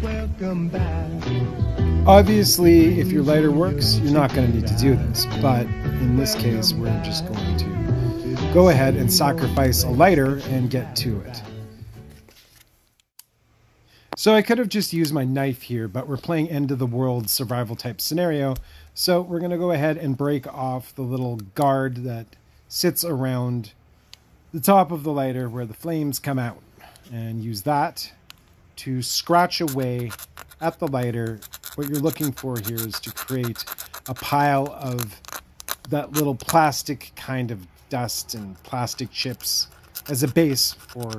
Welcome back. Obviously, if your lighter works, you're not going to need to do this, but in this case, we're just going to go ahead and sacrifice a lighter and get to it. So I could have just used my knife here, but we're playing end of the world survival type scenario, so we're going to go ahead and break off the little guard that sits around the top of the lighter where the flames come out, and use that to scratch away at the lighter. What you're looking for here is to create a pile of that little plastic kind of dust and plastic chips as a base for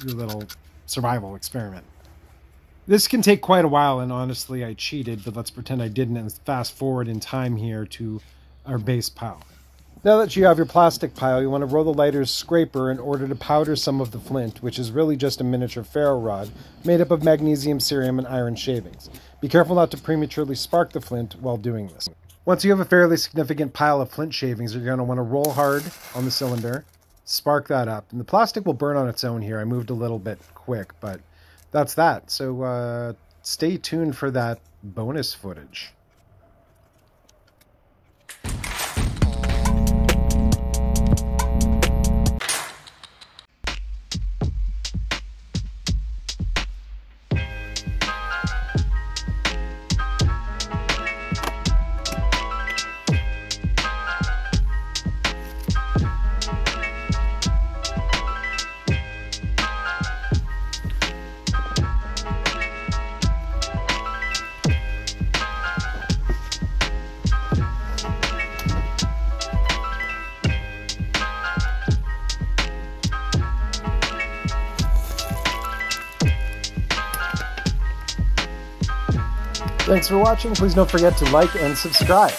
your little survival experiment. This can take quite a while, and honestly I cheated, but let's pretend I didn't and fast forward in time here to our base pile. Now that you have your plastic pile, you want to roll the lighter's scraper in order to powder some of the flint, which is really just a miniature ferro rod made up of magnesium, cerium, and iron shavings. Be careful not to prematurely spark the flint while doing this. Once you have a fairly significant pile of flint shavings, you're going to want to roll hard on the cylinder, spark that up, and the plastic will burn on its own here. I moved a little bit quick, but that's that. So stay tuned for that bonus footage. Thanks for watching. Please don't forget to like and subscribe.